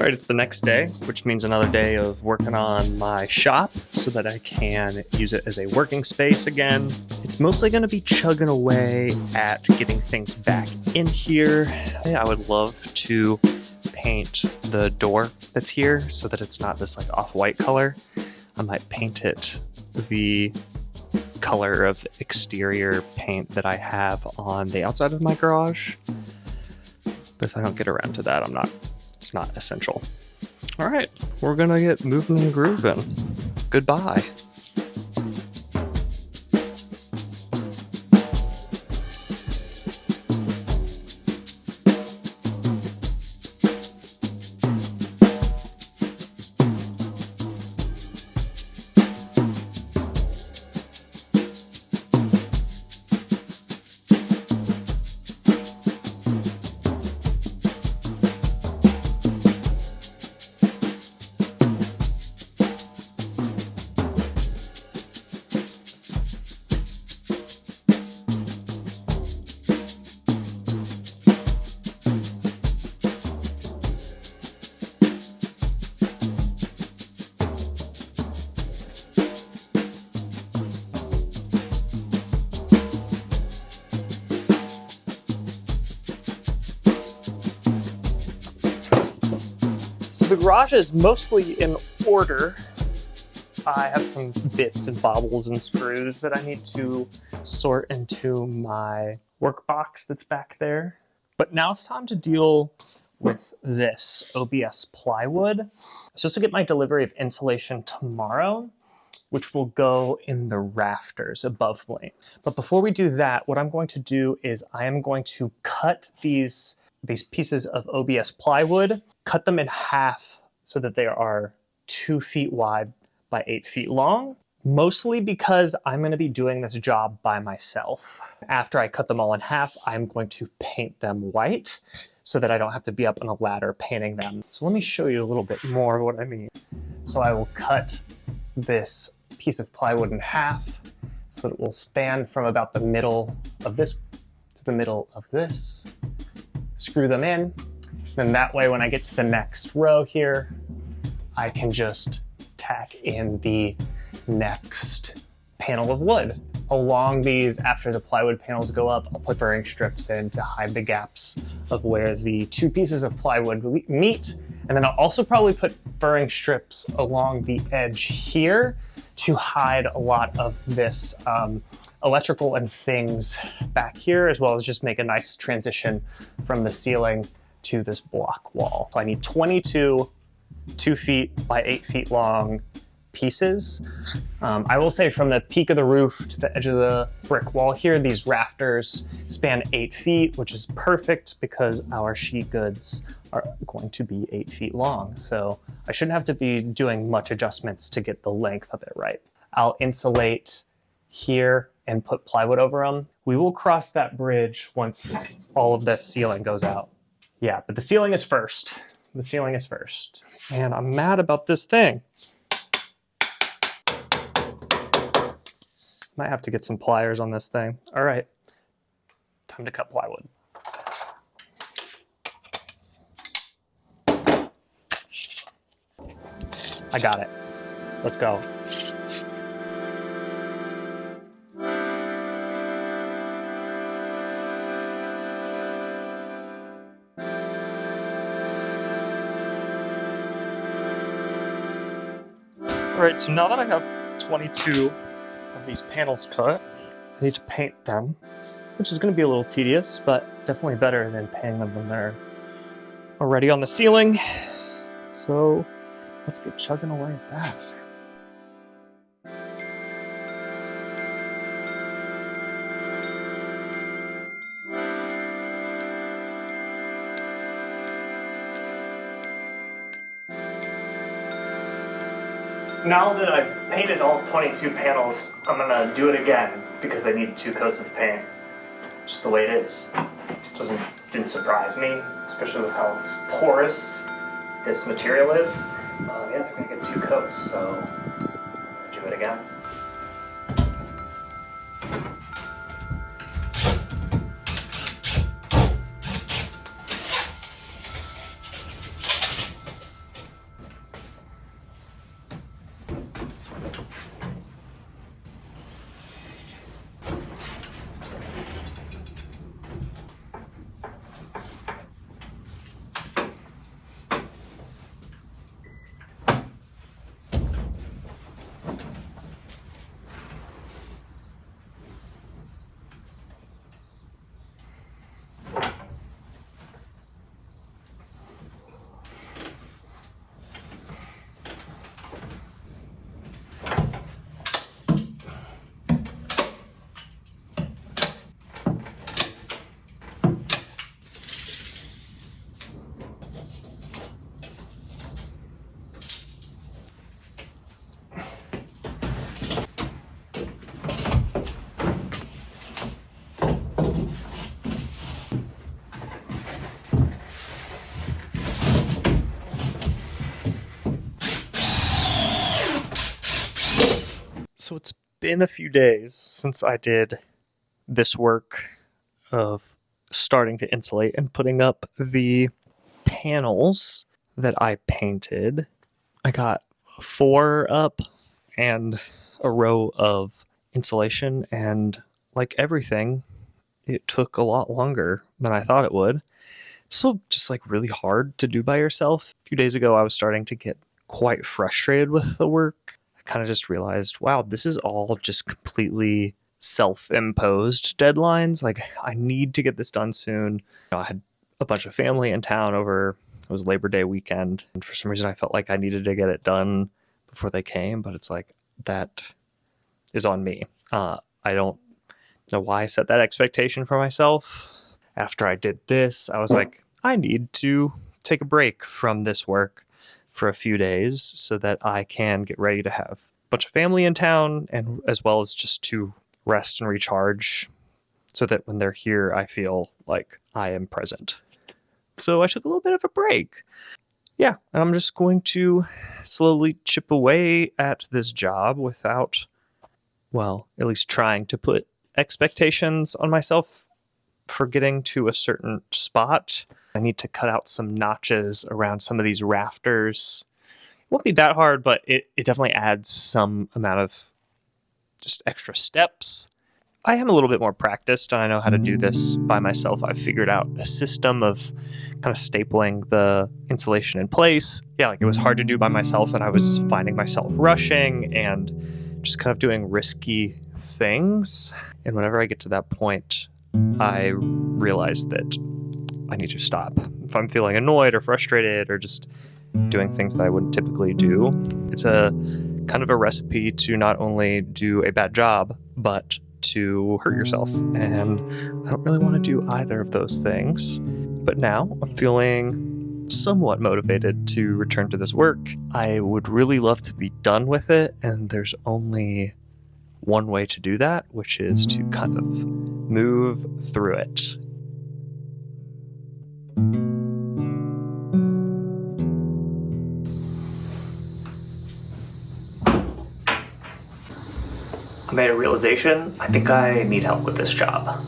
All right, it's the next day, which means another day of working on my shop so that I can use it as a working space again. It's mostly going to be chugging away at getting things back in here. I would love to paint the door that's here so that it's not this like off-white color. I might paint it the color of exterior paint that I have on the outside of my garage. But if I don't get around to that, it's not essential. All right, we're gonna get moving and grooving. Goodbye. So the garage is mostly in order. I have some bits and bobbles and screws that I need to sort into my work box that's back there. But now it's time to deal with this OBS plywood. I'm supposed to get my delivery of insulation tomorrow, which will go in the rafters above me. But before we do that, what I'm going to do is I am going to cut these pieces of OBS plywood, cut them in half so that they are 2 feet wide by 8 feet long, mostly because I'm going to be doing this job by myself. After I cut them all in half, I'm going to paint them white so that I don't have to be up on a ladder painting them. So let me show you a little bit more of what I mean. So I will cut this piece of plywood in half so that it will span from about the middle of this to the middle of this. Screw them in. Then that way, when I get to the next row here, I can just tack in the next panel of wood. Along these, after the plywood panels go up, I'll put furring strips in to hide the gaps of where the 2 pieces of plywood meet. And then I'll also probably put furring strips along the edge here to hide a lot of this electrical and things back here, as well as just make a nice transition from the ceiling to this block wall. So I need 22 2 feet by 8 feet long pieces. I will say from the peak of the roof to the edge of the brick wall here, these rafters span 8 feet, which is perfect because our sheet goods are going to be 8 feet long. So I shouldn't have to be doing much adjustments to get the length of it right. I'll insulate here and put plywood over them. We will cross that bridge once all of this ceiling goes out. Yeah, but the ceiling is first. The ceiling is first. And I'm mad about this thing. Might have to get some pliers on this thing. All right, time to cut plywood. I got it. Let's go. All right, so now that I have 22 of these panels cut, I need to paint them, which is going to be a little tedious, but definitely better than painting them when they're already on the ceiling. So let's get chugging away at that. Now that I've painted all 22 panels, I'm gonna do it again because I need 2 coats of paint. Just the way it is. Didn't surprise me, especially with how porous this material is. Yeah, they're gonna get 2 coats, so I'm gonna do it again. So it's been a few days since I did this work of starting to insulate and putting up the panels that I painted. I got 4 up and a row of insulation, and like everything, it took a lot longer than I thought it would. It's also just like really hard to do by yourself. A few days ago, I was starting to get quite frustrated with the work. I kind of just realized, wow, this is all just completely self-imposed deadlines. Like, I need to get this done soon. I had a bunch of family in town over, it was Labor Day weekend, and for some reason I felt like I needed to get it done before they came, but it's like, that is on me. I don't know why I set that expectation for myself. After I did this, I was like, I need to take a break from this work for a few days so that I can get ready to have a bunch of family in town, and as well as just to rest and recharge so that when they're here, I feel like I am present. So I took a little bit of a break. Yeah, and I'm just going to slowly chip away at this job without, well, at least trying to put expectations on myself for getting to a certain spot. I need to cut out some notches around some of these rafters. It won't be that hard, but it definitely adds some amount of just extra steps. I am a little bit more practiced, and I know how to do this by myself. I've figured out a system of kind of stapling the insulation in place. Yeah, like it was hard to do by myself, and I was finding myself rushing and just kind of doing risky things. And whenever I get to that point, I realize that I need to stop. If I'm feeling annoyed or frustrated or just doing things that I wouldn't typically do, it's a kind of a recipe to not only do a bad job, but to hurt yourself. And I don't really want to do either of those things. But now I'm feeling somewhat motivated to return to this work. I would really love to be done with it, and there's only one way to do that, which is to kind of move through it. I made a realization. I think I need help with this job. It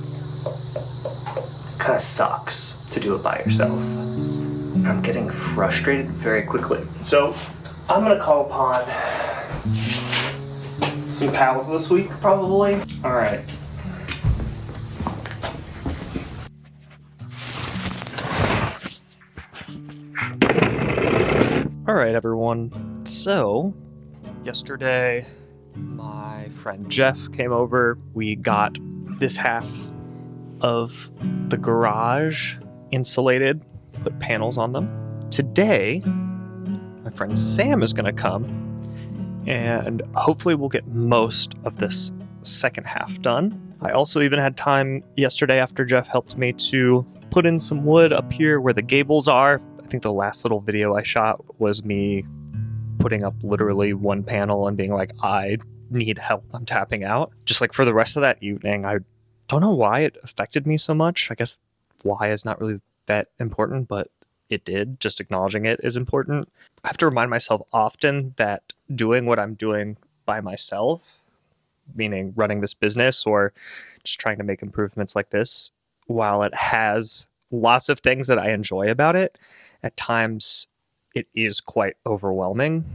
kind of sucks to do it by yourself. I'm getting frustrated very quickly. So I'm gonna call upon some pals this week, probably. All right. All right, everyone. So yesterday, my friend Jeff came over. We got this half of the garage insulated, put panels on them. Today, my friend Sam is going to come, and hopefully we'll get most of this second half done. I also even had time yesterday after Jeff helped me to put in some wood up here where the gables are. I think the last little video I shot was me putting up literally one panel and being like, I need help, I'm tapping out. Just like for the rest of that evening, I don't know why it affected me so much. I guess why is not really that important, but it did. Just acknowledging it is important. I have to remind myself often that doing what I'm doing by myself, meaning running this business or just trying to make improvements like this, while it has lots of things that I enjoy about it, at times it is quite overwhelming.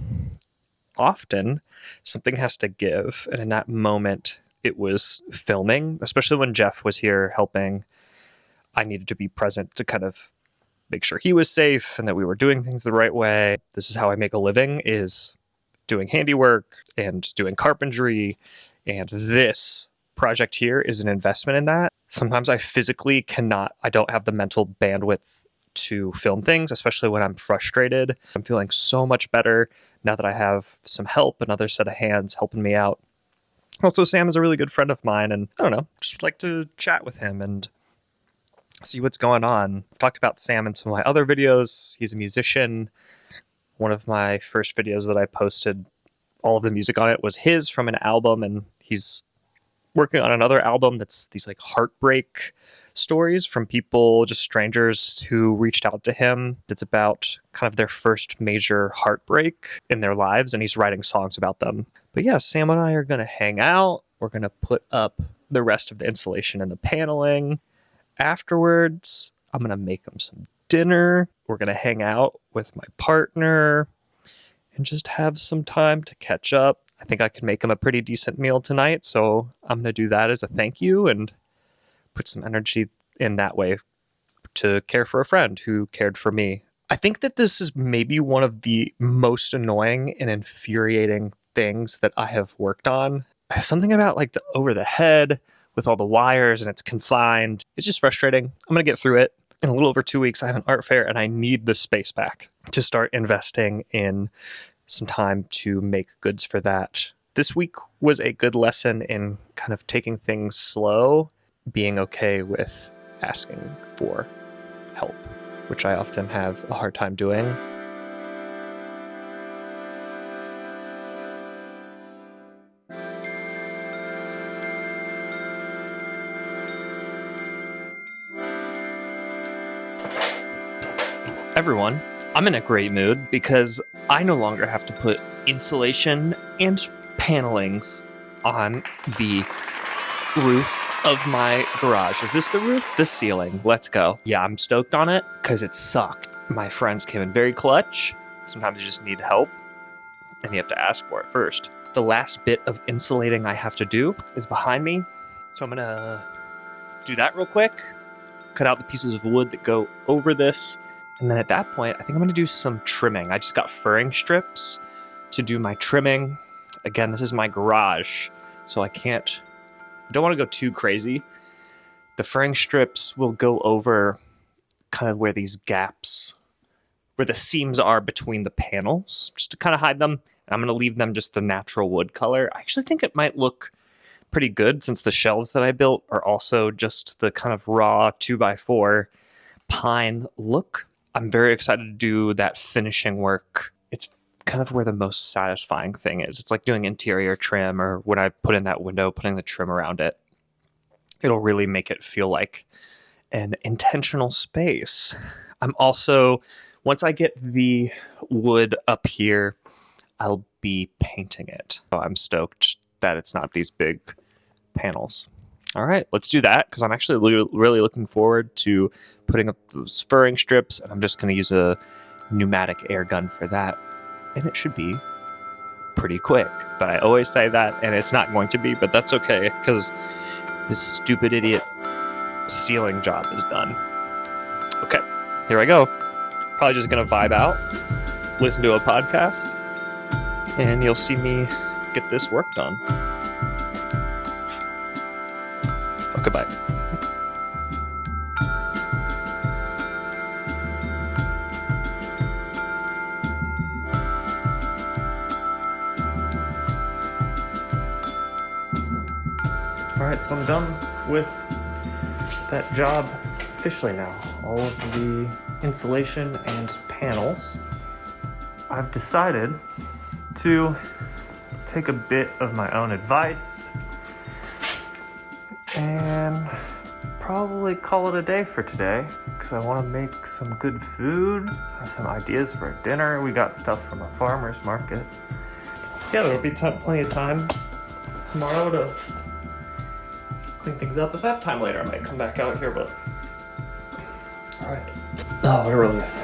Often something has to give, and in that moment it was filming, especially when Jeff was here helping. I needed to be present to kind of make sure he was safe and that we were doing things the right way. This is how I make a living, is doing handiwork and doing carpentry, and this project here is an investment in that. Sometimes I physically cannot, I don't have the mental bandwidth to film things, especially when I'm frustrated. I'm feeling so much better now that I have some help, another set of hands helping me out. Also, Sam is a really good friend of mine, and I don't know, just would like to chat with him and see what's going on. I've talked about Sam in some of my other videos. He's a musician. One of my first videos that I posted, all of the music on it was his from an album, and he's working on another album that's these like Heartbreak stories from people, just strangers who reached out to him. It's about kind of their first major heartbreak in their lives, and he's writing songs about them. But yeah, Sam and I are going to hang out. We're going to put up the rest of the insulation and the paneling. Afterwards, I'm going to make him some dinner. We're going to hang out with my partner and just have some time to catch up. I think I can make him a pretty decent meal tonight, so I'm going to do that as a thank you and put some energy in that way to care for a friend who cared for me. I think that this is maybe one of the most annoying and infuriating things that I have worked on. Something about like the over the head with all the wires and it's confined. It's just frustrating. I'm going to get through it. In a little over 2 weeks, I have an art fair and I need the space back to start investing in some time to make goods for that. This week was a good lesson in kind of taking things slow, being okay with asking for help, which I often have a hard time doing. Everyone, I'm in a great mood because I no longer have to put insulation and panelings on the roof of my garage. Is this the roof? The ceiling. Let's go. Yeah, I'm stoked on it because it sucked. My friends came in very clutch. Sometimes you just need help and you have to ask for it first. The last bit of insulating I have to do is behind me. So I'm gonna do that real quick, cut out the pieces of wood that go over this. And then at that point, I think I'm going to do some trimming. I just got furring strips to do my trimming. Again, this is my garage, so I don't want to go too crazy. The furring strips will go over kind of where these gaps, where the seams are between the panels, just to kind of hide them. And I'm going to leave them just the natural wood color. I actually think it might look pretty good since the shelves that I built are also just the kind of raw 2x4 pine look. I'm very excited to do that finishing work. It's kind of where the most satisfying thing is. It's like doing interior trim, or when I put in that window, putting the trim around it. It'll really make it feel like an intentional space. I'm also, once I get the wood up here, I'll be painting it. So I'm stoked that it's not these big panels. All right, let's do that because I'm actually really looking forward to putting up those furring strips, and I'm just going to use a pneumatic air gun for that, and it should be pretty quick. But I always say that, and it's not going to be, but that's okay because this stupid idiot ceiling job is done. Okay, here I go. Probably just going to vibe out, listen to a podcast, and you'll see me get this work done. Goodbye. All right, so I'm done with that job officially now. All of the insulation and panels. I've decided to take a bit of my own advice and probably call it a day for today because I want to make some good food, have some ideas for a dinner. We got stuff from a farmer's market. Yeah, there'll be plenty of time tomorrow to clean things up. If I have time later, I might come back out here, but all right. Oh, what a relief.